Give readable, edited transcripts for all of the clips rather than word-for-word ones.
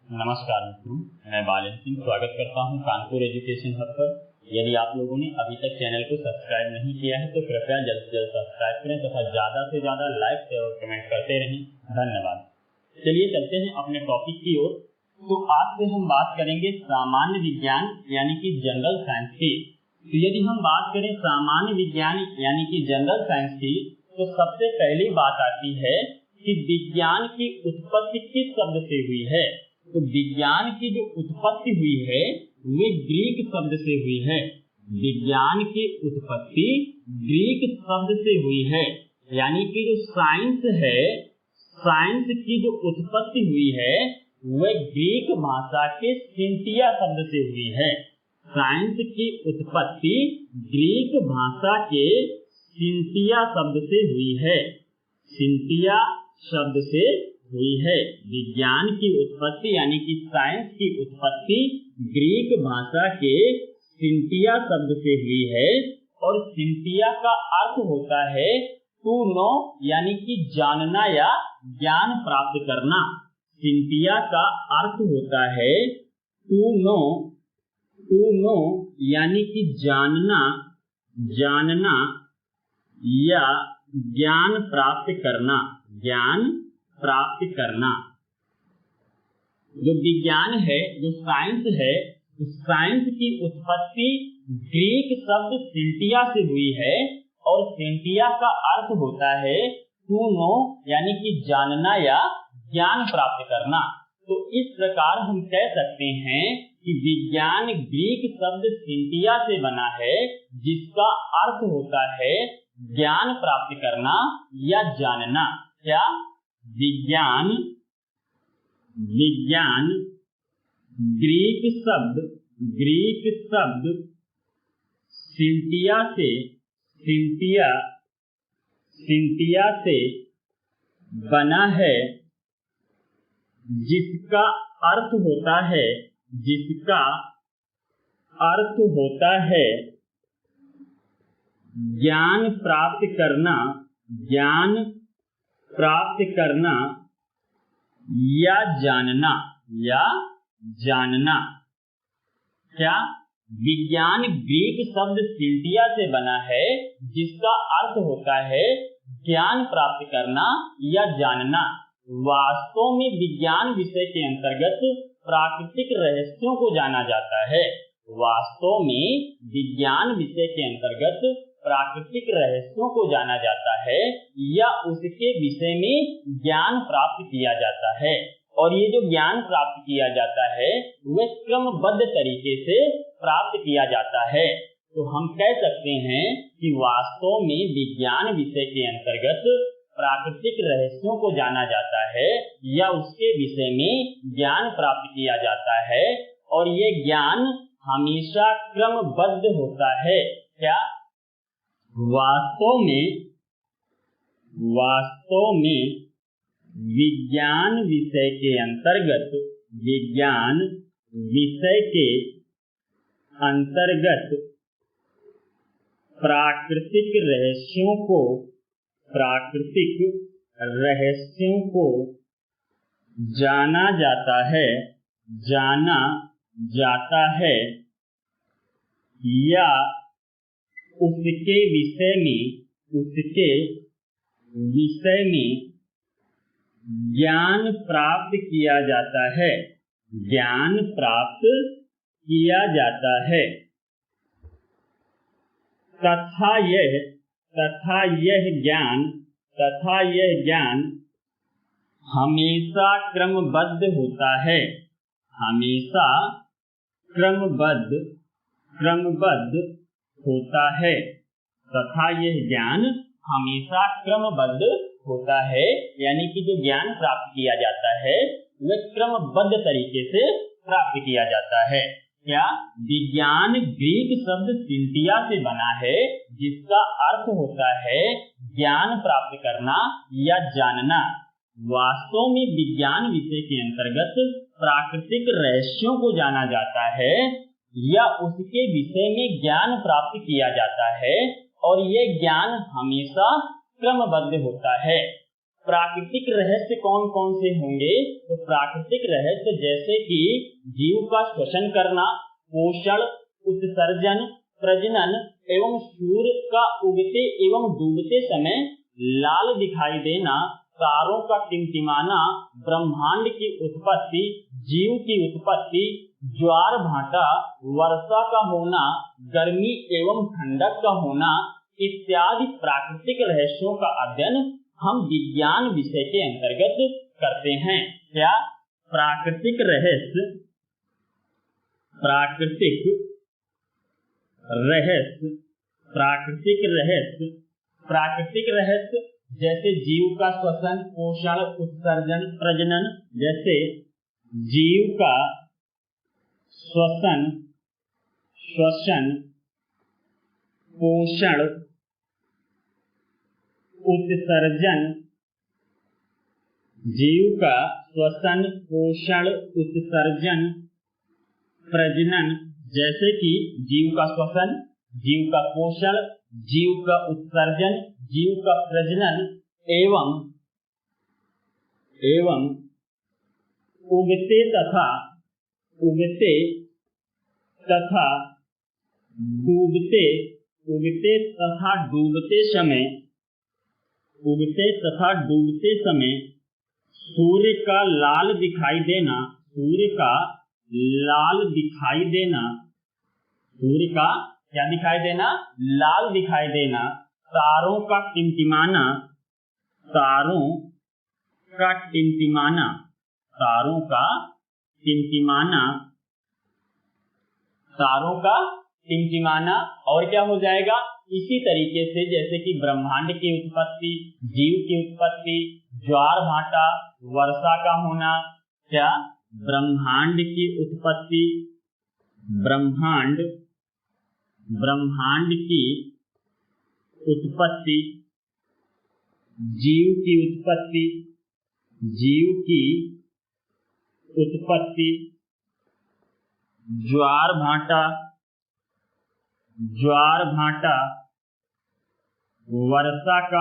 नमस्कार मित्रों, मैं बालन सिंह स्वागत करता हूं कानपुर एजुकेशन हब पर। यदि आप लोगों ने अभी तक चैनल को सब्सक्राइब नहीं किया है तो कृपया जल्द से जल्द सब्सक्राइब करें तथा ज़्यादा से ज़्यादा लाइक शेयर और कमेंट करते रहें। धन्यवाद। चलिए चलते हैं अपने टॉपिक की ओर। तो आज से हम बात करेंगे सामान्य विज्ञान यानी कि जनरल साइंस की। तो यदि हम बात करें सामान्य विज्ञान यानी कि जनरल साइंस की, तो सबसे पहली बात आती है कि विज्ञान की उत्पत्ति किस शब्द से हुई है। तो विज्ञान की जो उत्पत्ति हुई है वे ग्रीक शब्द से हुई है। विज्ञान की उत्पत्ति ग्रीक शब्द से हुई है, यानी कि जो साइंस है, साइंस की जो उत्पत्ति हुई है वह ग्रीक भाषा के सिंटिया शब्द से हुई है। साइंस की उत्पत्ति ग्रीक भाषा के सिंटिया शब्द से हुई है। सिंटिया शब्द से हुई है। विज्ञान की उत्पत्ति यानी कि साइंस की उत्पत्ति ग्रीक भाषा के सिंटिया शब्द से हुई है। और सिंटिया का अर्थ होता है टू नो, यानी कि जानना या ज्ञान प्राप्त करना। सिंटिया का अर्थ होता है टू नो यानी कि जानना, जानना या ज्ञान प्राप्त करना, ज्ञान प्राप्त करना। जो विज्ञान है, जो साइंस है, तो साइंस की उत्पत्ति ग्रीक शब्द सिंटिया से हुई है। और सिंटिया का अर्थ होता है टू नो, यानी कि जानना या ज्ञान प्राप्त करना। तो इस प्रकार हम कह सकते हैं कि विज्ञान ग्रीक शब्द सिंटिया से बना है, जिसका अर्थ होता है ज्ञान प्राप्त करना या जानना। क्या विज्ञान ग्रीक शब्द सिंटिया से बना है, जिसका अर्थ होता है ज्ञान प्राप्त करना, ज्ञान प्राप्त करना या जानना, या जानना। क्या विज्ञान ग्रीक शब्द सिंटिया से बना है, जिसका अर्थ होता है ज्ञान प्राप्त करना या जानना। वास्तव में विज्ञान विषय के अंतर्गत प्राकृतिक रहस्यों को जाना जाता है। वास्तव में विज्ञान विषय के अंतर्गत प्राकृतिक रहस्यों को जाना जाता है या उसके विषय में ज्ञान प्राप्त किया जाता है। और ये जो ज्ञान प्राप्त किया जाता है वह क्रमबद्ध तरीके से प्राप्त किया जाता है। तो हम कह सकते हैं कि वास्तव में विज्ञान विषय के अंतर्गत प्राकृतिक रहस्यों को जाना जाता है या उसके विषय में ज्ञान प्राप्त किया जाता है। और ये ज्ञान हमेशा क्रमबद्ध होता है। क्या वास्तव में विज्ञान विषय के अंतर्गत, विज्ञान विषय के अंतर्गत प्राकृतिक रहस्यों को जाना जाता है या उसके विषय में ज्ञान प्राप्त किया जाता है, ज्ञान प्राप्त किया जाता है। तथा यह ज्ञान हमेशा क्रमबद्ध होता है, हमेशा क्रमबद्ध होता है। तथा यह ज्ञान हमेशा क्रमबद्ध होता है, यानी कि जो ज्ञान प्राप्त किया जाता है वह क्रमबद्ध तरीके से प्राप्त किया जाता है। क्या विज्ञान ग्रीक शब्द सिंटिया से बना है, जिसका अर्थ होता है ज्ञान प्राप्त करना या जानना। वास्तव में विज्ञान विषय के अंतर्गत प्राकृतिक रहस्यों को जाना जाता है या उसके विषय में ज्ञान प्राप्त किया जाता है। और यह ज्ञान हमेशा क्रमबद्ध होता है। प्राकृतिक रहस्य कौन कौन से होंगे? तो प्राकृतिक रहस्य जैसे कि जीव का श्वसन करना, पोषण, उत्सर्जन, प्रजनन एवं सूर्य का उगते एवं डूबते समय लाल दिखाई देना, तारों का टिमटिमाना, ब्रह्मांड की उत्पत्ति, जीव की उत्पत्ति, ज्वार भाटा, वर्षा का होना, गर्मी एवं ठंडक का होना इत्यादि प्राकृतिक रहस्यों का अध्ययन हम विज्ञान विषय के अंतर्गत करते हैं। क्या? प्राकृतिक रहस्य, प्राकृतिक रहस्य, प्राकृतिक रहस्य, प्राकृतिक रहस्य जैसे जीव का श्वसन, पोषण, उत्सर्जन, प्रजनन, जैसे जीव का श्वसन, पोषण, उत्सर्जन, जीव का श्वसन, पोषण, उत्सर्जन, प्रजनन, जैसे कि जीव का श्वसन, जीव का पोषण, जीव का उत्सर्जन, जीव का प्रजनन एवं उगते तथा डूबते समय सूर्य का लाल दिखाई देना, सूर्य का क्या दिखाई देना? लाल दिखाई देना, तारों का टिमटिमाना, और क्या हो जाएगा? इसी तरीके से जैसे कि ब्रह्मांड की उत्पत्ति, जीव की उत्पत्ति, ज्वार भाटा, वर्षा का होना, क्या? ब्रह्मांड की उत्पत्ति, ब्रह्मांड की उत्पत्ति, जीव की उत्पत्ति, ज्वार भाटा, वर्षा का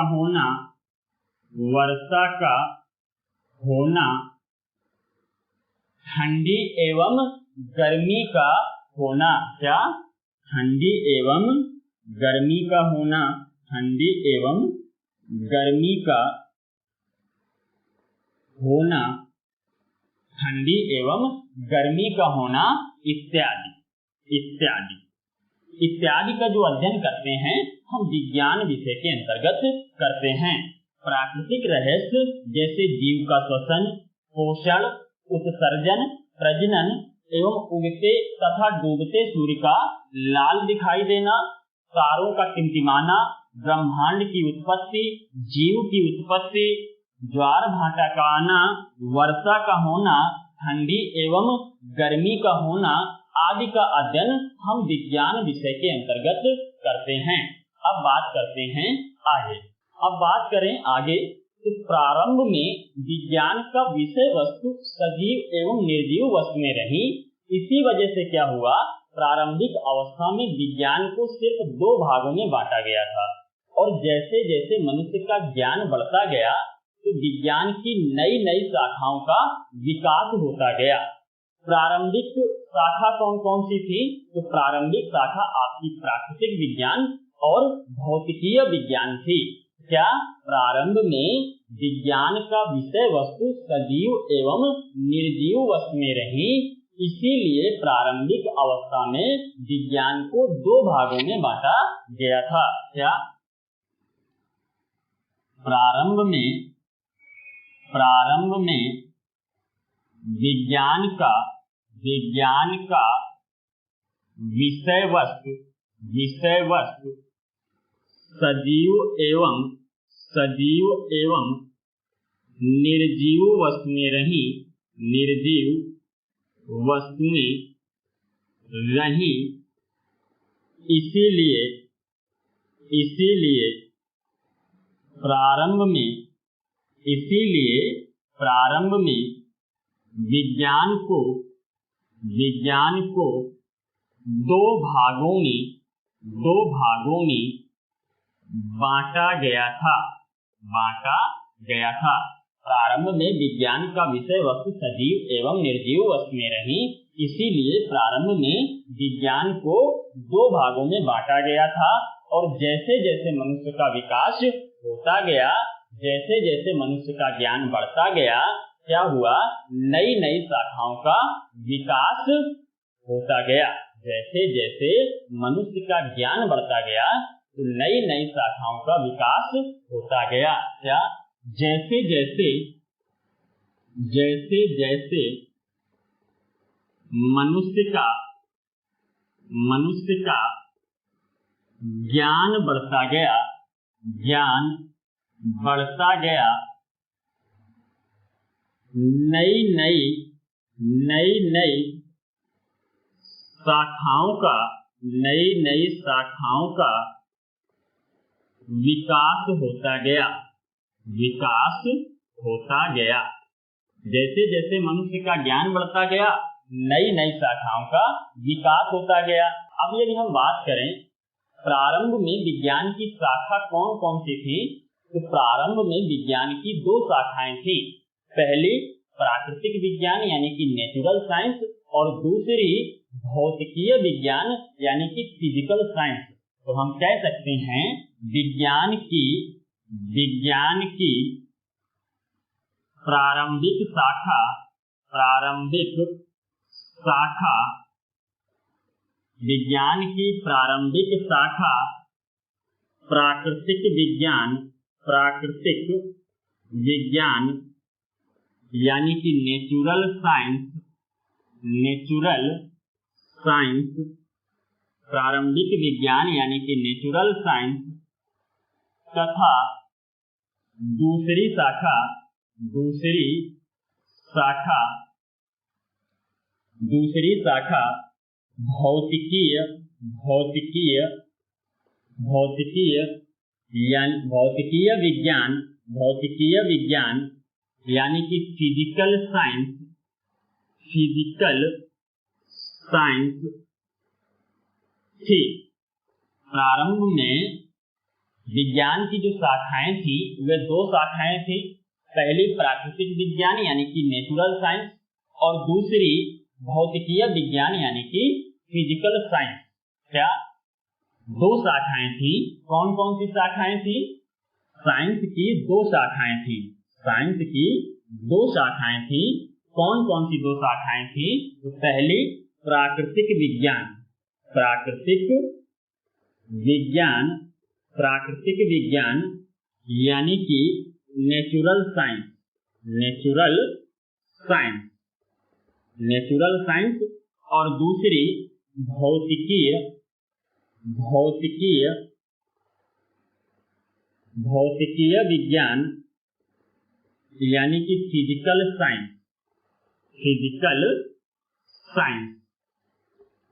होना, ठंडी एवं गर्मी का होना, क्या? ठंडी एवं गर्मी का होना, इत्यादि का जो अध्ययन करते हैं हम विज्ञान विषय के अंतर्गत करते हैं। प्राकृतिक रहस्य जैसे जीव का श्वसन, पोषण, उत्सर्जन, प्रजनन एवं उगते तथा डूबते सूर्य का लाल दिखाई देना, तारों का टिमटिमाना, ब्रह्मांड की उत्पत्ति, जीव की उत्पत्ति, ज्वार भाटा का आना, वर्षा का होना, ठंडी एवं गर्मी का होना आदि का अध्ययन हम विज्ञान विषय के अंतर्गत करते हैं। अब बात करते हैं आगे। अब बात करें आगे तो प्रारंभ में विज्ञान का विषय वस्तु सजीव एवं निर्जीव वस्तु में रही। इसी वजह से क्या हुआ, प्रारंभिक अवस्था में विज्ञान को सिर्फ दो भागों में बांटा गया था और जैसे जैसे मनुष्य का ज्ञान बढ़ता गया तो विज्ञान की नई नई शाखाओं का विकास होता गया। प्रारंभिक शाखा कौन कौन सी थी? तो प्रारंभिक शाखा आपकी प्राकृतिक विज्ञान और भौतिकीय विज्ञान थी। क्या? प्रारंभ में विज्ञान का विषय वस्तु सजीव एवं निर्जीव वस्तु में रही, इसीलिए प्रारंभिक अवस्था में विज्ञान को दो भागों में बांटा गया था। क्या? प्रारंभ में विज्ञान का विषय वस्तु सजीव एवं निर्जीव वस्तु में रही, इसीलिए प्रारंभ में विज्ञान को दो भागों में बांटा गया था। प्रारंभ में विज्ञान का विषय वस्तु सजीव एवं निर्जीव वस्तुएं रही, इसीलिए प्रारंभ में विज्ञान को दो भागों में बांटा गया था। और जैसे जैसे मनुष्य का विकास होता गया, जैसे जैसे मनुष्य का ज्ञान बढ़ता गया, क्या हुआ, नई नई शाखाओं का विकास होता गया। जैसे जैसे मनुष्य का ज्ञान बढ़ता गया तो नई नई शाखाओं का विकास होता गया। क्या, जैसे जैसे जैसे जैसे मनुष्य का ज्ञान बढ़ता गया, ज्ञान बढ़ता गया, नई नई शाखाओं का विकास होता गया, विकास होता गया। जैसे जैसे मनुष्य का ज्ञान बढ़ता गया, नई नई शाखाओं का विकास होता गया। अब यदि हम बात करें प्रारंभ में विज्ञान की शाखा कौन कौन सी थी, तो प्रारंभ में विज्ञान की दो शाखाएं थी। पहली प्राकृतिक विज्ञान यानी कि नेचुरल साइंस, और दूसरी भौतिकीय विज्ञान यानी कि फिजिकल साइंस। तो हम कह सकते हैं विज्ञान की प्रारंभिक शाखा विज्ञान की प्रारंभिक शाखा प्राकृतिक विज्ञान यानी कि नेचुरल साइंस, प्रारंभिक विज्ञान यानी कि नेचुरल साइंस, तथा दूसरी शाखा भौतिकीय विज्ञान यानी कि फिजिकल साइंस थी। प्रारंभ में विज्ञान की जो शाखाएं थी वे दो शाखाएं थी। पहली प्राकृतिक विज्ञान यानी कि नेचुरल साइंस, और दूसरी भौतिकीय विज्ञान यानी कि फिजिकल साइंस। क्या, दो शाखाएं थी। कौन कौन सी शाखाएं थी? साइंस की दो शाखाएं थी। कौन कौन सी दो शाखाएं थी? तो पहली प्राकृतिक विज्ञान यानी कि नेचुरल साइंस, और दूसरी भौतिकीय विज्ञान यानी कि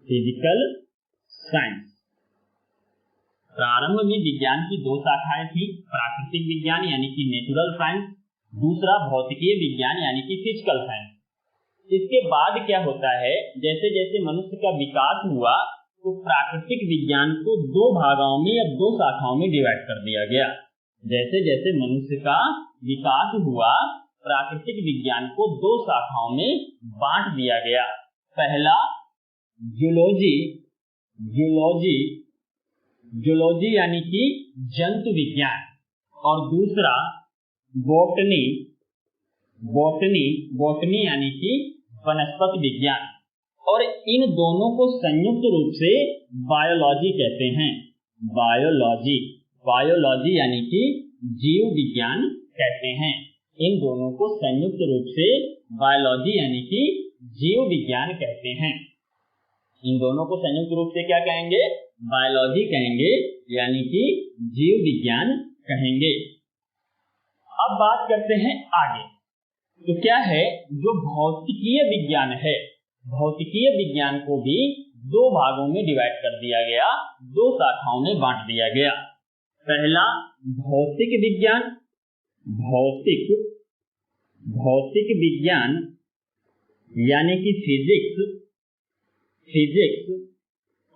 फिजिकल साइंस। प्रारंभ में विज्ञान की दो शाखाएं थी, प्राकृतिक विज्ञान यानी कि नेचुरल साइंस, दूसरा भौतिकीय विज्ञान यानी कि फिजिकल साइंस। इसके बाद क्या होता है, जैसे जैसे मनुष्य का विकास हुआ तो प्राकृतिक विज्ञान को दो भागों में या दो शाखाओं में डिवाइड कर दिया गया। जैसे जैसे मनुष्य का विकास हुआ, प्राकृतिक विज्ञान को दो शाखाओं में बांट दिया गया। पहला जूलॉजी यानी कि जंतु विज्ञान, और दूसरा बॉटनी यानी कि वनस्पति विज्ञान। और इन दोनों को संयुक्त रूप से बायोलॉजी कहते हैं। बायोलॉजी यानी कि जीव विज्ञान कहते हैं। इन दोनों को संयुक्त रूप से बायोलॉजी यानी कि जीव विज्ञान कहते हैं। इन दोनों को संयुक्त रूप से क्या कहेंगे? बायोलॉजी कहेंगे, यानी कि जीव विज्ञान कहेंगे। अब बात करते हैं आगे। तो क्या है, जो भौतिकीय विज्ञान है, भौतिकीय विज्ञान को भी दो भागों में डिवाइड कर दिया गया, दो शाखाओं में बांट दिया गया। पहला भौतिक विज्ञान यानी कि फिजिक्स,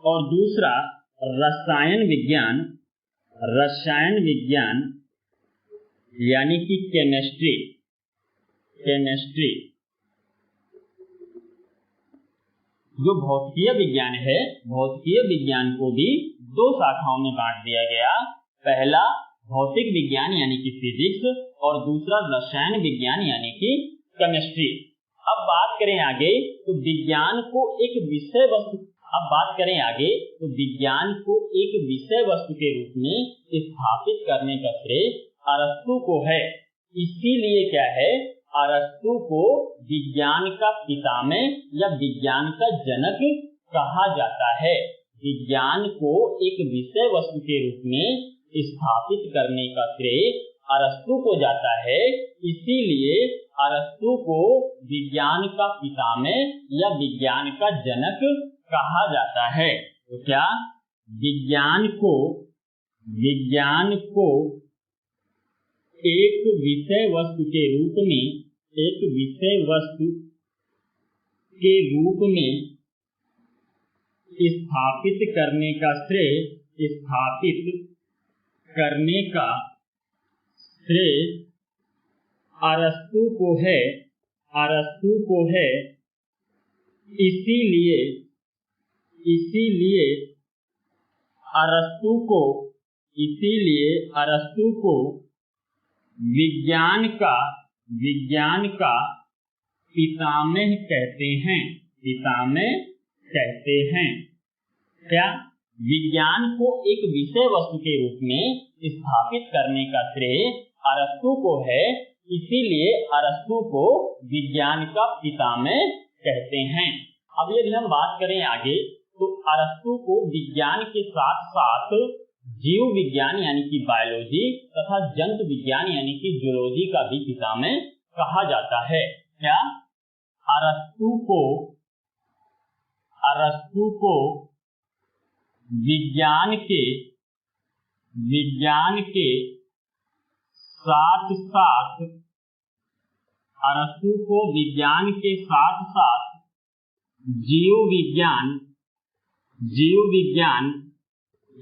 और दूसरा रसायन विज्ञान यानी कि केमिस्ट्री। जो भौतिकीय विज्ञान है, भौतिकीय विज्ञान को भी दो शाखाओं में बांट दिया गया। पहला भौतिक विज्ञान यानी कि फिजिक्स, और दूसरा रसायन विज्ञान यानी कि केमिस्ट्री। अब बात करें आगे तो विज्ञान को एक विषय वस्तु के रूप में स्थापित करने का श्रेय अरस्तु को है। इसीलिए क्या है, अरस्तु को विज्ञान का पितामह या विज्ञान का जनक कहा जाता है। विज्ञान को एक विषय वस्तु के रूप में स्थापित करने का श्रेय अरस्तु को जाता है। इसीलिए अरस्तु को विज्ञान का पितामह या विज्ञान का जनक कहा जाता है। तो क्या विज्ञान को एक विषय वस्तु के रूप में स्थापित करने का श्रेय अरस्तु को है। इसीलिए अरस्तु को विज्ञान का पितामह कहते हैं। क्या विज्ञान को एक विषय वस्तु के रूप में स्थापित करने का श्रेय अरस्तु को है। इसीलिए अरस्तु को विज्ञान का पितामह कहते हैं। अब यदि हम बात करें आगे तो अरस्तु को विज्ञान के साथ साथ जीव विज्ञान यानी कि बायोलॉजी तथा जंतु विज्ञान यानी कि जूलॉजी का भी पितामह कहा जाता है। क्या अरस्तु को विज्ञान के साथ साथ जीव विज्ञान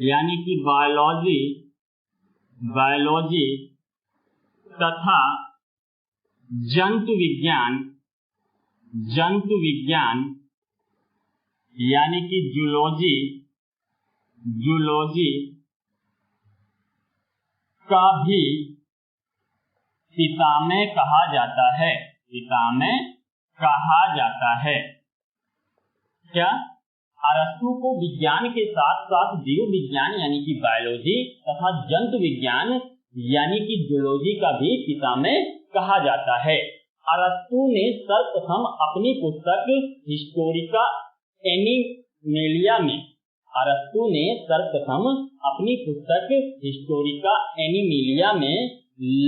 यानी कि बायोलॉजी तथा जंतु विज्ञान यानी कि जूलॉजी का भी पितामह कहा जाता है। क्या अरस्तु को विज्ञान के साथ साथ जीव विज्ञान यानी कि बायोलॉजी तथा जंतु विज्ञान यानी कि जूलॉजी का भी पितामह कहा जाता है। अरस्तु ने सर्वप्रथम अपनी पुस्तक हिस्टोरिका एनिमेलिया में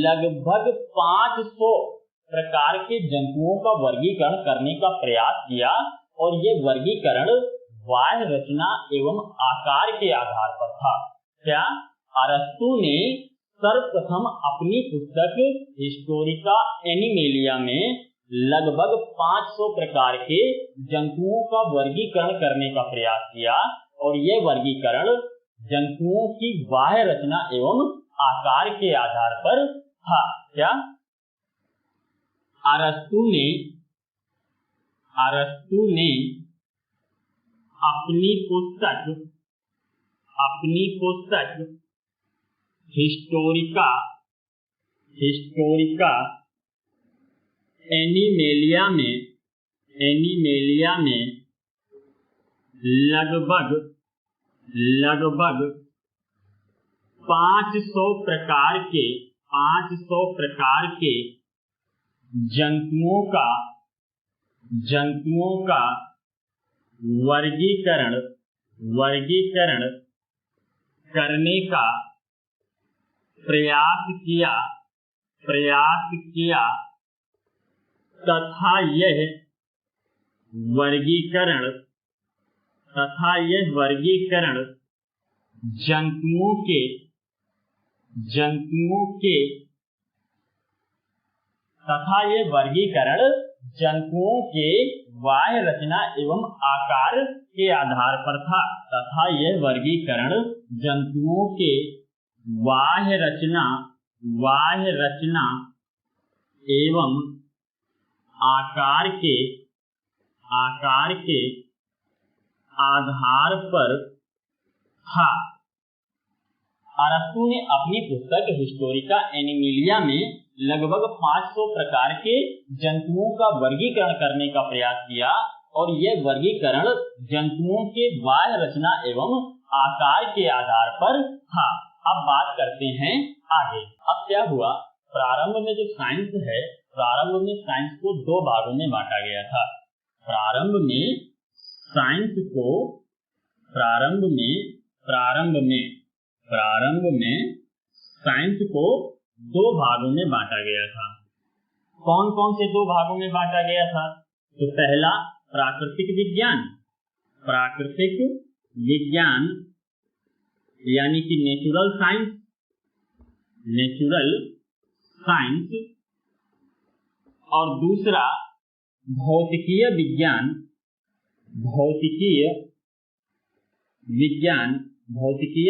लगभग 500 प्रकार के जंतुओं का वर्गीकरण करने का प्रयास किया, और ये वर्गीकरण बाह्य रचना एवं आकार के आधार पर था। क्या अरस्तु ने सर्वप्रथम अपनी पुस्तक हिस्टोरिका एनिमेलिया में लगभग 500 प्रकार के जंतुओं का वर्गीकरण करने का प्रयास किया, और यह वर्गीकरण जंतुओं की बाह्य रचना एवं आकार के आधार पर था। क्या अरस्तु ने अपनी पुस्तक हिस्टोरिका एनिमेलिया में लगभग 500 प्रकार के जंतुओं का वर्गीकरण करने का प्रयास किया तथा यह वर्गीकरण जंतुओं के बाह्य रचना एवं आकार के आधार पर था। तथा यह वर्गीकरण जंतुओं के बाह्य रचना बाह्य रचना एवं आकार के आधार पर था। अरस्तु ने अपनी पुस्तक हिस्टोरिका एनिमिलिया में लगभग 500 प्रकार के जंतुओं का वर्गीकरण करने का प्रयास किया और यह वर्गीकरण जंतुओं के बाह्य रचना एवं आकार के आधार पर था। अब बात करते हैं आगे। अब क्या हुआ, प्रारंभ में जो साइंस है, प्रारंभ में साइंस को दो भागों में बांटा गया था। प्रारंभ में साइंस को दो भागों में बांटा गया था। कौन कौन से दो भागों में बांटा गया था? तो पहला प्राकृतिक विज्ञान यानी कि नेचुरल साइंस, और दूसरा भौतिकीय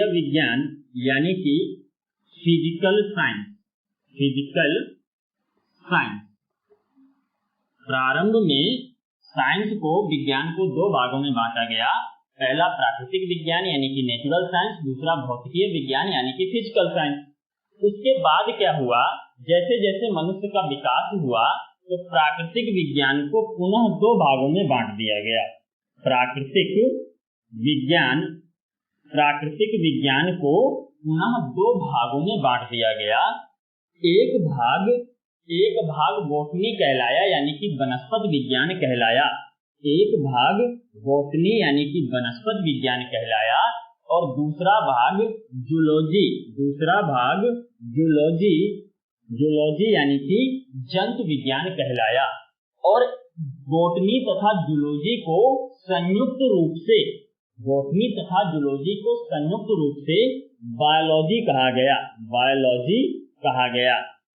विज्ञान यानी कि फिजिकल साइंस। प्रारंभ में साइंस को, विज्ञान को दो भागों में बांटा गया। पहला प्राकृतिक विज्ञान यानी कि नेचुरल साइंस, दूसरा भौतिकीय विज्ञान यानी कि फिजिकल साइंस। उसके बाद क्या हुआ, जैसे जैसे मनुष्य का विकास हुआ तो प्राकृतिक विज्ञान को पुनः दो भागों में बांट दिया गया। प्राकृतिक विज्ञान को पुनः दो भागों में बांट दिया गया। एक भाग बॉटनी कहलाया यानी कि वनस्पति विज्ञान कहलाया। एक भाग बॉटनी यानी कि वनस्पति विज्ञान कहलाया और दूसरा भाग जूलॉजी यानी कि जंतु विज्ञान कहलाया। और बॉटनी तथा जूलॉजी को संयुक्त रूप से बायोलॉजी कहा गया।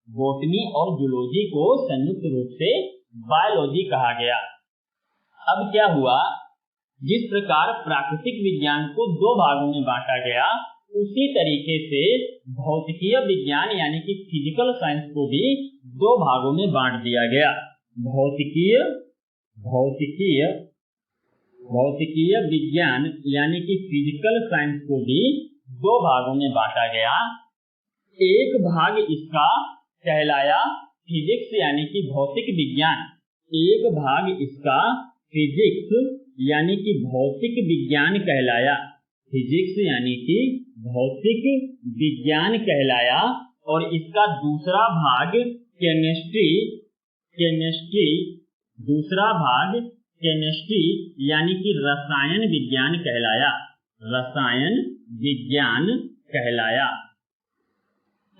बॉटनी और जूलॉजी को संयुक्त रूप से बायोलॉजी कहा गया। अब क्या हुआ, जिस प्रकार प्राकृतिक विज्ञान को दो भागों में बांटा गया, उसी तरीके से भौतिकीय विज्ञान यानी कि फिजिकल साइंस को भी दो भागों में बांट दिया गया। भौतिकीय विज्ञान यानी कि फिजिकल साइंस को भी दो भागों में बांटा गया। एक भाग इसका कहलाया फिजिक्स यानी कि भौतिक विज्ञान, एक भाग इसका फिजिक्स यानी कि भौतिक विज्ञान कहलाया। फिजिक्स यानी कि भौतिक विज्ञान कहलाया। और इसका दूसरा भाग केमिस्ट्री यानी कि रसायन विज्ञान कहलाया।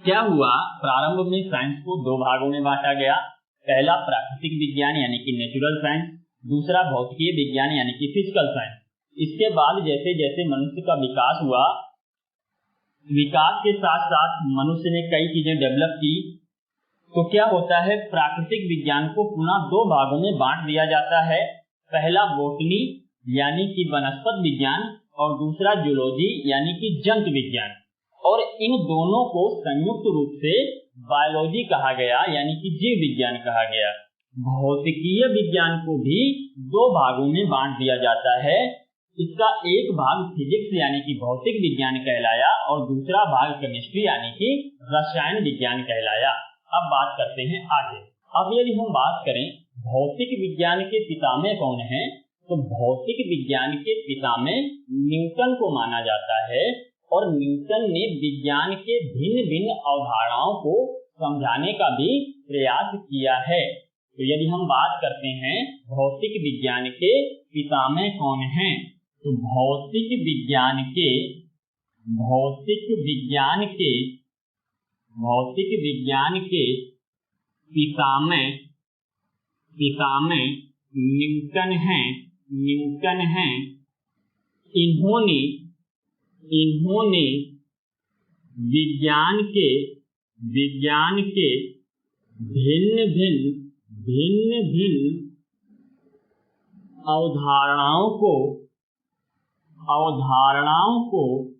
क्या हुआ, प्रारंभ में साइंस को दो भागों में बांटा गया। पहला प्राकृतिक विज्ञान यानी कि नेचुरल साइंस, दूसरा भौतिकीय विज्ञान यानी कि फिजिकल साइंस। इसके बाद जैसे जैसे मनुष्य का विकास हुआ, विकास के साथ साथ मनुष्य ने कई चीजें डेवलप की, तो क्या होता है, प्राकृतिक विज्ञान को पुनः दो भागों में बांट दिया जाता है। पहला बॉटनी यानी कि वनस्पति विज्ञान और दूसरा जूलॉजी यानी कि जंतु विज्ञान। और इन दोनों को संयुक्त रूप से बायोलॉजी कहा गया यानी कि जीव विज्ञान कहा गया। भौतिकीय विज्ञान को भी दो भागों में बांट दिया जाता है। इसका एक भाग फिजिक्स यानी कि भौतिक विज्ञान कहलाया और दूसरा भाग केमिस्ट्री यानी कि रसायन विज्ञान कहलाया। अब बात करते हैं आगे। अब यदि हम बात करें भौतिक विज्ञान के पितामह कौन है, तो भौतिक विज्ञान के पितामह न्यूटन को माना जाता है। और न्यूटन ने विज्ञान के भिन्न भिन्न अवधारणाओं को समझाने का भी प्रयास किया है। तो यदि हम बात करते हैं भौतिक विज्ञान के पितामह कौन हैं, तो भौतिक विज्ञान के पितामह न्यूटन हैं। इन्होंने विज्ञान के भिन्न भिन्न अवधारणाओं को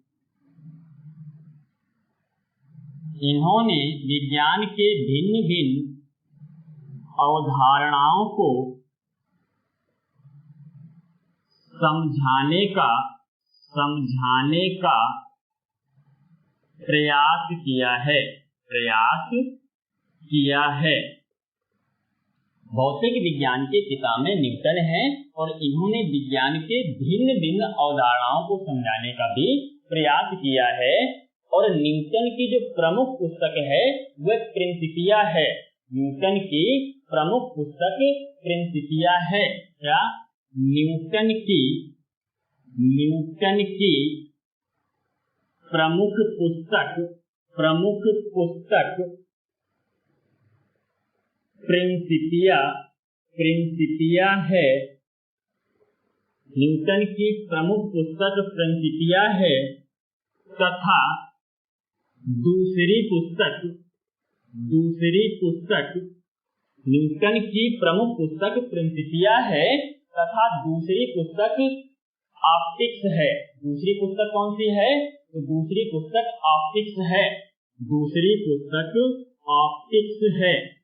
इन्होंने विज्ञान के भिन्न भिन्न अवधारणाओं को समझाने का प्रयास किया है। भौतिक विज्ञान के पिता में न्यूटन हैं और इन्होंने विज्ञान के भिन्न भिन्न अवधारणाओं को समझाने का भी प्रयास किया है। और न्यूटन की जो प्रमुख पुस्तक है वह प्रिंसिपिया है। न्यूटन की प्रमुख पुस्तक प्रिंसिपिया है। क्या? न्यूटन की प्रमुख पुस्तक प्रिंसिपिया है। न्यूटन की प्रमुख पुस्तक प्रिंसिपिया है तथा दूसरी पुस्तक न्यूटन की प्रमुख पुस्तक प्रिंसिपिया है तथा दूसरी पुस्तक ऑप्टिक्स है। दूसरी पुस्तक कौन सी है? तो दूसरी पुस्तक ऑप्टिक्स है।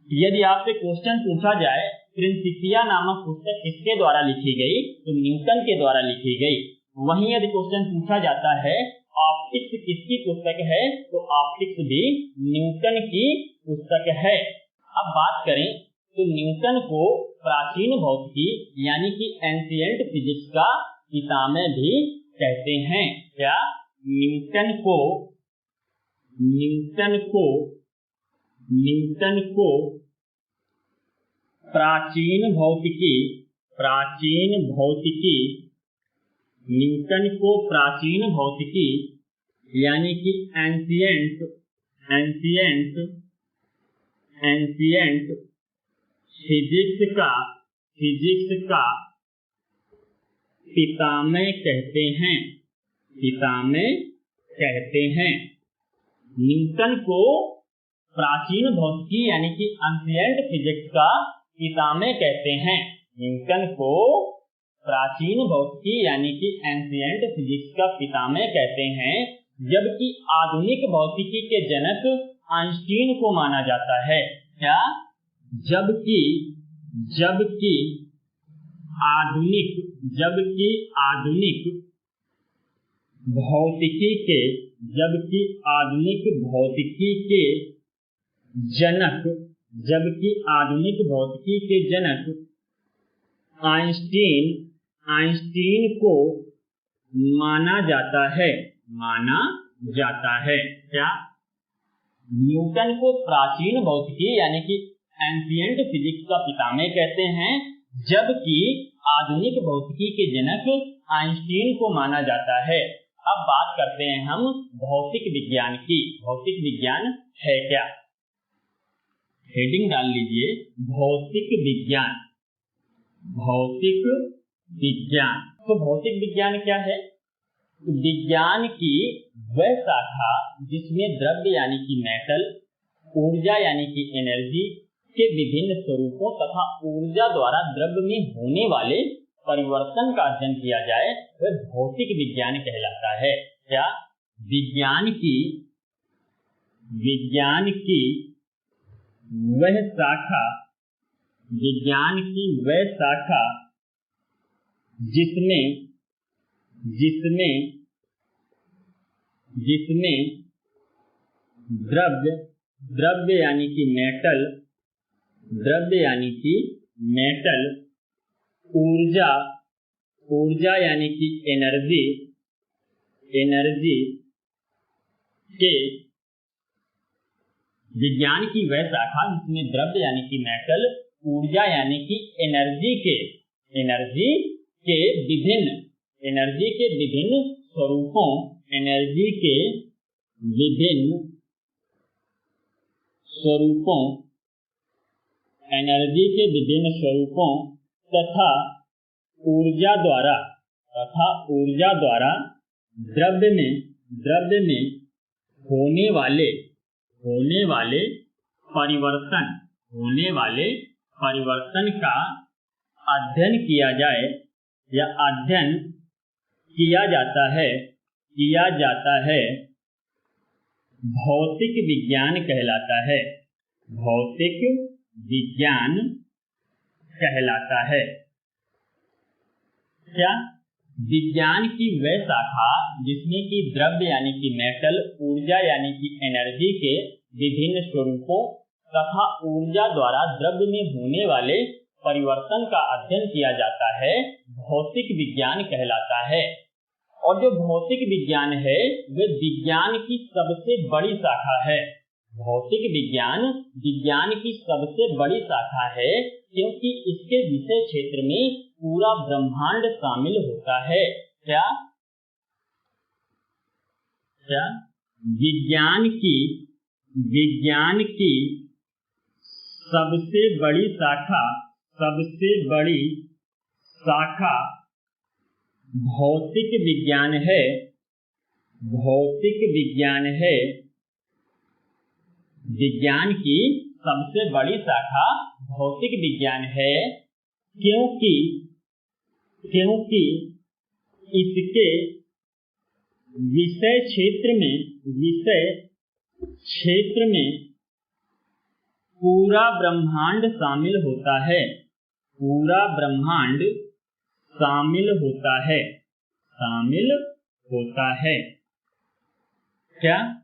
यदि आपसे क्वेश्चन पूछा जाए प्रिंसिपिया नामक पुस्तक किसके द्वारा लिखी गई, तो न्यूटन के द्वारा लिखी गई। वहीं यदि क्वेश्चन पूछा जाता है ऑप्टिक्स किसकी पुस्तक है, तो ऑप्टिक्स भी न्यूटन की पुस्तक है। अब बात करें तो न्यूटन को प्राचीन भौतिकी यानी कि एंशिएंट फिजिक्स का पितामह भी कहते हैं। क्या? न्यूटन को प्राचीन भौतिकी यानी कि एंशिएंट फिजिक्स का पितामह कहते हैं। न्यूटन को प्राचीन भौतिकी यानी कि एंशिएंट फिजिक्स का पितामह कहते हैं। न्यूटन को प्राचीन भौतिकी यानी कि एंशिएंट फिजिक्स का पितामह कहते हैं, जबकि आधुनिक भौतिकी के जनक आइंस्टीन को माना जाता है। क्या? जबकि आधुनिक भौतिकी के जनक आइंस्टीन को माना जाता है। क्या? न्यूटन को प्राचीन भौतिकी यानी कि एंशिएंट फिजिक्स का पितामह कहते हैं, जबकि आधुनिक भौतिकी के जनक आइंस्टीन को माना जाता है। अब बात करते हैं हम भौतिक विज्ञान की। भौतिक विज्ञान है क्या? हेडिंग डाल लीजिए भौतिक विज्ञान। तो भौतिक विज्ञान क्या है? विज्ञान की वह शाखा जिसमें द्रव्य यानी कि मेटल, ऊर्जा यानी कि एनर्जी के विभिन्न स्वरूपों तथा ऊर्जा द्वारा द्रव्य में होने वाले परिवर्तन का अध्ययन किया जाए, वह भौतिक विज्ञान कहलाता है। क्या? विज्ञान की वह शाखा जिसमें द्रव्य यानी कि मेटल, ऊर्जा यानी कि एनर्जी के विज्ञान की वह शाखा जिसमें द्रव्य यानी कि मेटल, ऊर्जा यानी कि एनर्जी के विभिन्न स्वरूपों तथा ऊर्जा द्वारा द्रव्य में होने वाले परिवर्तन का अध्ययन किया जाता है भौतिक विज्ञान कहलाता है। भौतिक विज्ञान कहलाता है। क्या? विज्ञान की वह शाखा जिसमें कि द्रव्य यानी कि मेटल, ऊर्जा यानी कि एनर्जी के विभिन्न स्वरूपों तथा ऊर्जा द्वारा द्रव्य में होने वाले परिवर्तन का अध्ययन किया जाता है, भौतिक विज्ञान कहलाता है। और जो भौतिक विज्ञान है वह विज्ञान की सबसे बड़ी शाखा है। भौतिक विज्ञान विज्ञान की सबसे बड़ी शाखा है क्योंकि इसके विषय क्षेत्र में पूरा ब्रह्मांड शामिल होता है। क्या? विज्ञान की सबसे बड़ी शाखा भौतिक विज्ञान है। भौतिक विज्ञान है। विज्ञान की सबसे बड़ी शाखा भौतिक विज्ञान है क्योंकि इसके विषय क्षेत्र में पूरा ब्रह्मांड शामिल होता है। पूरा ब्रह्मांड शामिल होता है। क्या?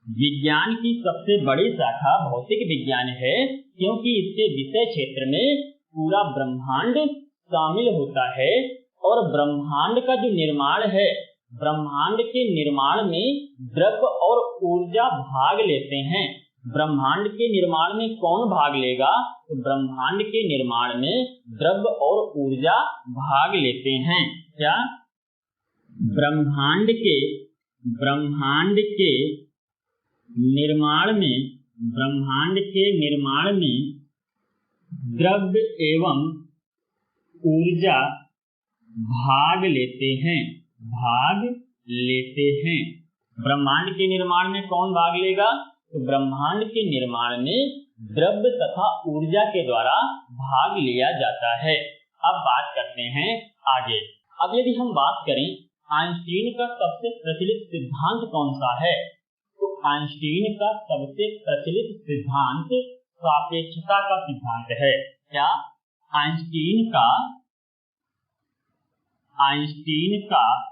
विज्ञान की सबसे बड़ी शाखा भौतिक विज्ञान है क्योंकि इसके विषय क्षेत्र में पूरा ब्रह्मांड शामिल होता है। और ब्रह्मांड का जो निर्माण है, ब्रह्मांड के निर्माण में द्रव्य और ऊर्जा भाग लेते हैं। ब्रह्मांड के निर्माण में कौन भाग लेगा? तो ब्रह्मांड के निर्माण में द्रव्य और ऊर्जा भाग लेते हैं। क्या? ब्रह्मांड के निर्माण में द्रव्य एवं ऊर्जा भाग लेते हैं। ब्रह्मांड के निर्माण में कौन भाग लेगा? तो ब्रह्मांड के निर्माण में द्रव्य तथा ऊर्जा के द्वारा भाग लिया जाता है। अब बात करते हैं आगे। अब यदि हम बात करें आइंस्टीन का सबसे प्रचलित सिद्धांत कौन सा है, तो आइंस्टीन का सबसे प्रचलित सिद्धांत सापेक्षता का सिद्धांत है। क्या? आइंस्टीन का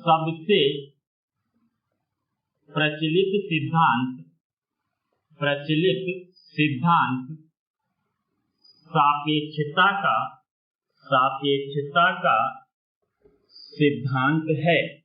सबसे प्रचलित सिद्धांत सापेक्षता का सिद्धांत है।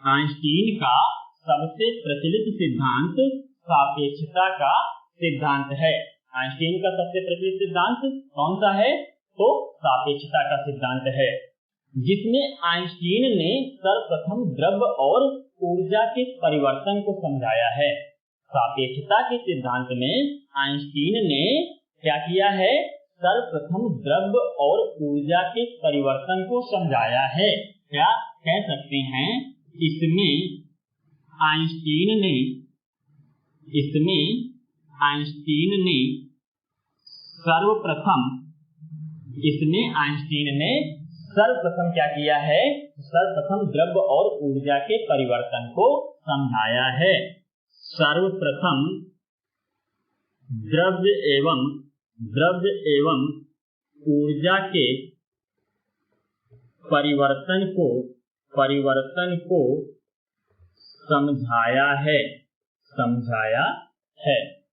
आइंस्टीन का सबसे प्रचलित सिद्धांत सापेक्षता का सिद्धांत है। आइंस्टीन का सबसे प्रचलित सिद्धांत कौन सा है? तो सापेक्षता का सिद्धांत है, जिसमें आइंस्टीन ने सर्वप्रथम द्रव्य और ऊर्जा के परिवर्तन को समझाया है। सापेक्षता के सिद्धांत में आइंस्टीन ने क्या किया है? सर्वप्रथम द्रव्य और ऊर्जा के परिवर्तन को समझाया है। क्या कह सकते हैं? इसमें आइंस्टीन ने सर्वप्रथम क्या किया है? सर्वप्रथम द्रव्य और ऊर्जा के परिवर्तन को समझाया है। सर्वप्रथम द्रव्य एवं ऊर्जा के परिवर्तन को समझाया है।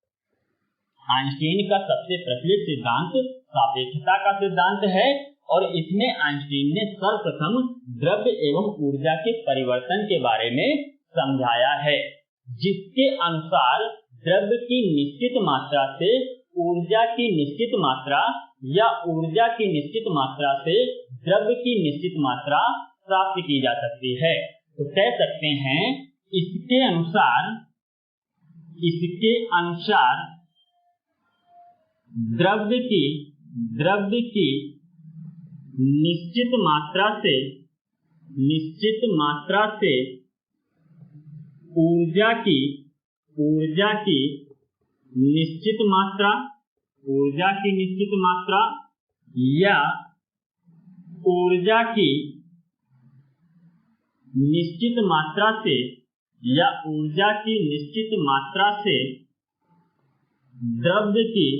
आइंस्टीन का सबसे प्रचलित सिद्धांत सापेक्षता का सिद्धांत है और इसमें आइंस्टीन ने सर्वप्रथम द्रव्य एवं ऊर्जा के परिवर्तन के बारे में समझाया है, जिसके अनुसार द्रव्य की निश्चित मात्रा से ऊर्जा की निश्चित मात्रा या ऊर्जा की निश्चित मात्रा से द्रव्य की निश्चित मात्रा प्राप्त की जा सकती है। तो कह सकते हैं इसके अनुसार द्रव्य की निश्चित मात्रा से ऊर्जा की निश्चित मात्रा या ऊर्जा की निश्चित मात्रा से या ऊर्जा की निश्चित मात्रा से द्रव्य की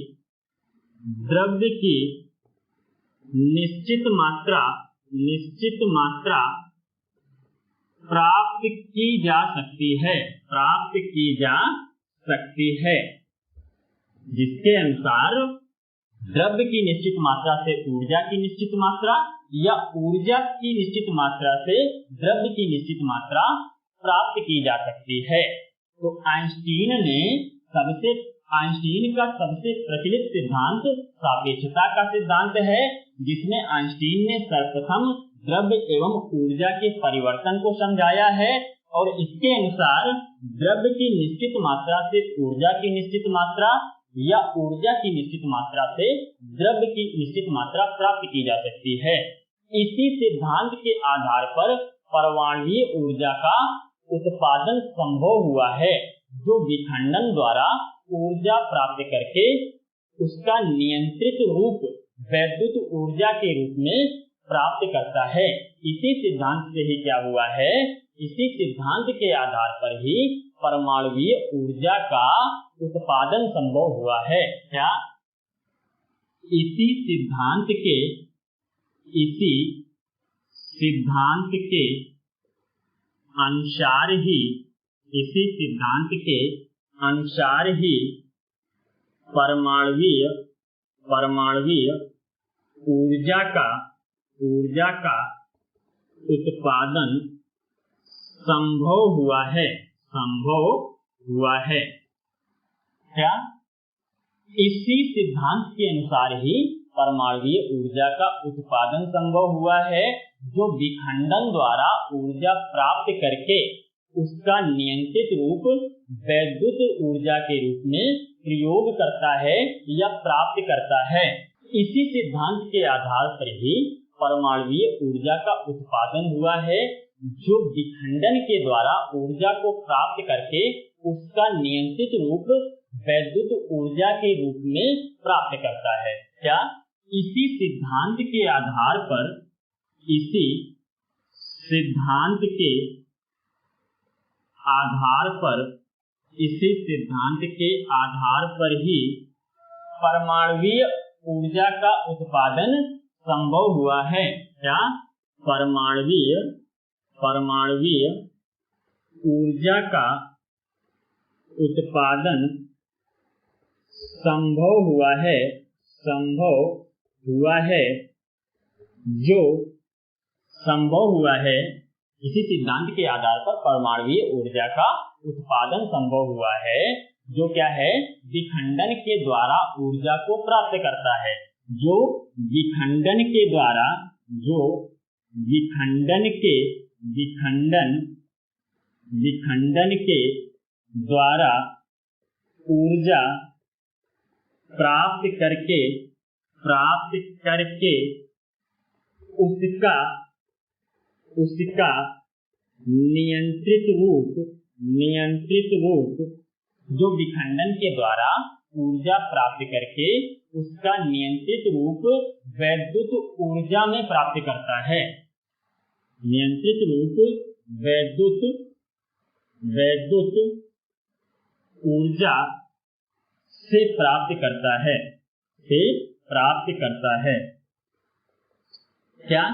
निश्चित मात्रा प्राप्त की जा सकती है, जिसके अनुसार द्रव्य की निश्चित मात्रा से ऊर्जा की निश्चित मात्रा या ऊर्जा की निश्चित मात्रा से द्रव्य की निश्चित मात्रा प्राप्त की जा सकती है। तो आइंस्टीन का सबसे प्रचलित सिद्धांत सापेक्षता का सिद्धांत है, जिसमें आइंस्टीन ने सर्वप्रथम द्रव्य एवं ऊर्जा के परिवर्तन को समझाया है और इसके अनुसार द्रव्य की निश्चित मात्रा से ऊर्जा की निश्चित मात्रा या ऊर्जा की निश्चित मात्रा से द्रव्य की निश्चित मात्रा प्राप्त की जा सकती है। इसी सिद्धांत के आधार पर परमाणुीय ऊर्जा का उत्पादन संभव हुआ है, जो विखंडन द्वारा ऊर्जा प्राप्त करके उसका नियंत्रित रूप वैद्युत ऊर्जा के रूप में प्राप्त करता है। इसी सिद्धांत से ही क्या हुआ है, इसी सिद्धांत के आधार पर ही परमाणुीय ऊर्जा का उत्पादन संभव हुआ है। क्या इसी सिद्धांत के अनुसार ही परमाणुीय ऊर्जा का उत्पादन संभव हुआ है। क्या इसी सिद्धांत के अनुसार ही परमाणुीय ऊर्जा का उत्पादन संभव हुआ है, जो विखंडन द्वारा ऊर्जा प्राप्त करके उसका नियंत्रित रूप वैद्युत ऊर्जा के रूप में प्रयोग करता है या प्राप्त करता है। इसी सिद्धांत के आधार पर ही परमाणुीय ऊर्जा का उत्पादन हुआ है, जो विखंडन के द्वारा ऊर्जा को प्राप्त करके उसका नियंत्रित रूप वैद्युत ऊर्जा के रूप में प्राप्त करता है। क्या इसी सिद्धांत के आधार पर ही परमाणुीय ऊर्जा का उत्पादन संभव हुआ है। क्या परमाणुीय ऊर्जा का उत्पादन संभव हुआ है इसी सिद्धांत के आधार पर परमाणुीय ऊर्जा का उत्पादन संभव हुआ है, जो क्या है, विखंडन के द्वारा ऊर्जा को प्राप्त करता है, जो विखंडन के द्वारा ऊर्जा प्राप्त करके उसका नियंत्रित रूप जो विखंडन के द्वारा ऊर्जा प्राप्त करके उसका नियंत्रित रूप वैद्युत ऊर्जा में प्राप्त करता है। नियंत्रित रूप वैद्युत ऊर्जा से प्राप्त करता है। क्या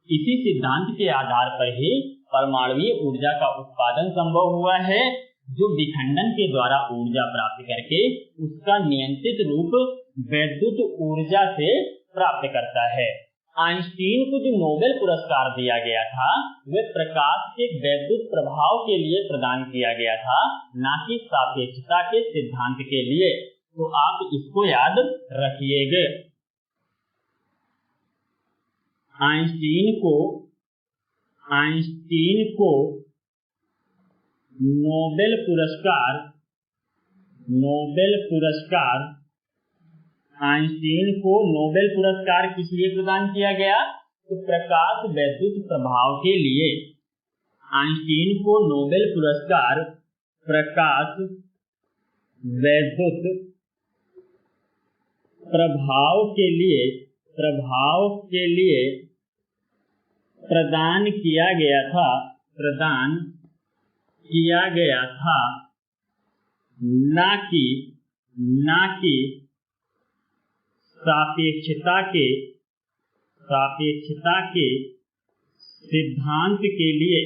इसी सिद्धांत के आधार पर ही परमाणुीय ऊर्जा का उत्पादन संभव हुआ है, जो विखंडन के द्वारा ऊर्जा प्राप्त करके उसका नियंत्रित रूप वैद्युत ऊर्जा से प्राप्त करता है। आइंस्टीन को जो नोबेल पुरस्कार दिया गया था, वह प्रकाश के वैद्युत प्रभाव के लिए प्रदान किया गया था, न कि सापेक्षता के सिद्धांत के लिए। तो आप इसको याद रखिएगा। आइंस्टीन को नोबेल पुरस्कार किस लिए प्रदान किया गया? तो प्रकाश वैद्युत प्रभाव के लिए। आइंस्टीन को नोबेल पुरस्कार प्रकाश वैद्युत प्रभाव के लिए प्रदान किया गया था। प्रदान किया गया था, ना कि सापेक्षता के सिद्धांत के लिए।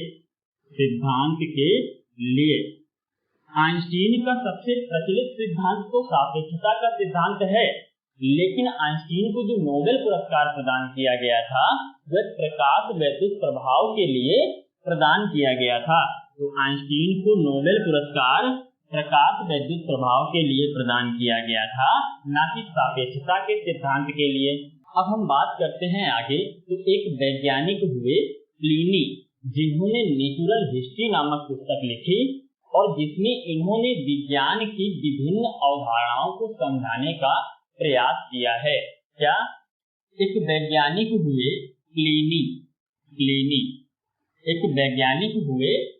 आइंस्टीन का सबसे प्रचलित सिद्धांत तो सापेक्षता का सिद्धांत है, लेकिन आइंस्टीन को जो नोबेल पुरस्कार प्रदान किया गया था वह प्रकाश वैद्युत प्रभाव के लिए प्रदान किया गया था। तो आइंस्टीन को नोबेल पुरस्कार प्रकाश वैद्युत प्रभाव के लिए प्रदान किया गया था, न कि सापेक्षता के सिद्धांत के लिए। अब हम बात करते हैं आगे। तो एक वैज्ञानिक हुए प्लिनी, जिन्होंने नेचुरल हिस्ट्री नामक पुस्तक लिखी और जिसमें इन्होंने विज्ञान की विभिन्न अवधारणाओं को समझाने का प्रयास किया है। क्या? एक वैज्ञानिक हुए प्लिनी, एक वैज्ञानिक हुए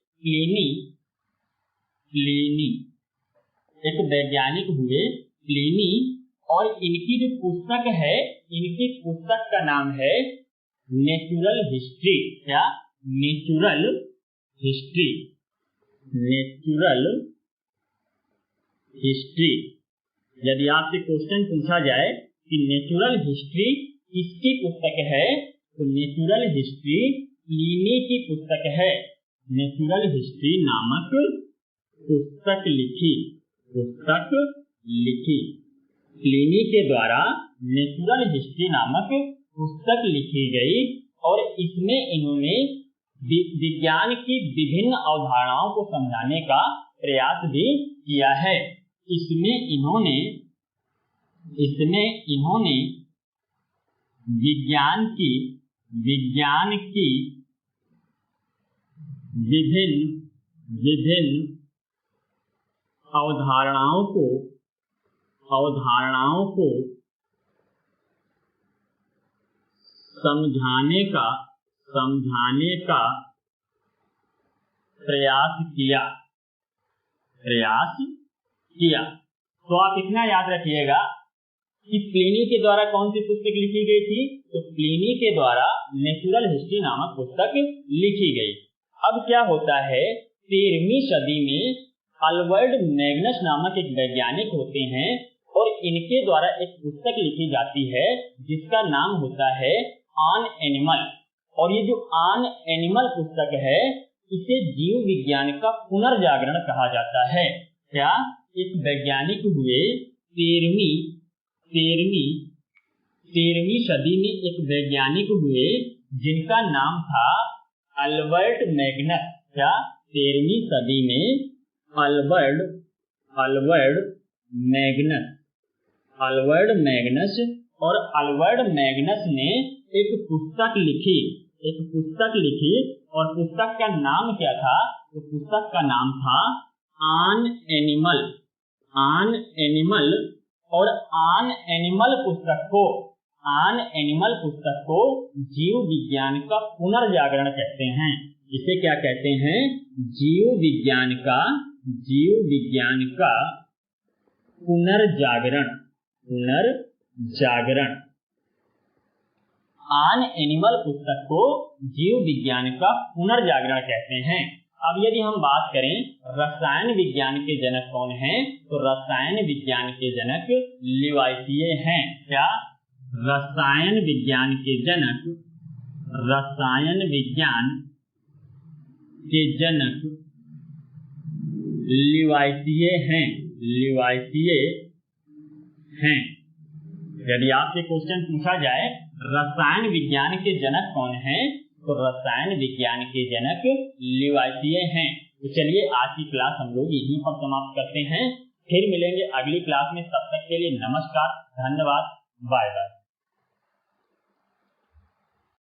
प्लिनी, एक वैज्ञानिक हुए प्लिनी, और इनकी जो पुस्तक है, इनकी पुस्तक का नाम है नेचुरल हिस्ट्री। क्या? Natural history, natural history. यदि आपसे क्वेश्चन पूछा जाए कि नेचुरल हिस्ट्री किसकी पुस्तक है, तो नेचुरल हिस्ट्री प्लिनी की पुस्तक है। नेचुरल हिस्ट्री नामक पुस्तक लिखी, प्लिनी के द्वारा नेचुरल हिस्ट्री नामक पुस्तक लिखी गई और इसमें इन्होंने विज्ञान की विभिन्न अवधारणाओं को समझाने का प्रयास भी किया है। इसमें इन्होंने विज्ञान की विभिन्न अवधारणाओं को समझाने का प्रयास किया। तो आप इतना याद रखिएगा कि प्लिनी के द्वारा कौन सी पुस्तक लिखी गई थी, तो प्लिनी के द्वारा नेचुरल हिस्ट्री नामक पुस्तक लिखी गई। अब क्या होता है, 13वीं सदी में अल्बर्ट मैग्नस नामक एक वैज्ञानिक होते हैं और इनके द्वारा एक पुस्तक लिखी जाती है जिसका नाम होता है ऑन एनिमल। और ये जो ऑन एनिमल पुस्तक है, इसे जीव विज्ञान का पुनर्जागरण कहा जाता है। क्या? एक वैज्ञानिक हुए 13वीं सदी में एक वैज्ञानिक हुए जिनका नाम था अल्बर्ट मैग्नस। क्या? 13वीं सदी में अल्बर्ट मैग्नस, और अल्बर्ट मैग्नस ने एक पुस्तक लिखी और पुस्तक का नाम क्या था, तो पुस्तक का नाम था ऑन एनिमल। और ऑन एनिमल पुस्तक को जीव विज्ञान का पुनर्जागरण कहते हैं। इसे क्या कहते हैं? जीव विज्ञान का पुनर्जागरण। ऑन एनिमल पुस्तक को जीव विज्ञान का पुनर्जागरण कहते हैं। अब यदि हम बात करें रसायन विज्ञान के जनक कौन हैं, तो रसायन विज्ञान के जनक लिवाइसिए हैं। क्या? रसायन विज्ञान के जनक लिवाइसिए हैं। यदि आपसे क्वेश्चन पूछा जाए रसायन विज्ञान के जनक कौन हैं, तो रसायन विज्ञान के जनक लिवाइसिए हैं। तो चलिए आज की क्लास हम लोग यहीं पर समाप्त करते हैं, फिर मिलेंगे अगली क्लास में। तब तक के लिए नमस्कार, धन्यवाद, बाय बाय।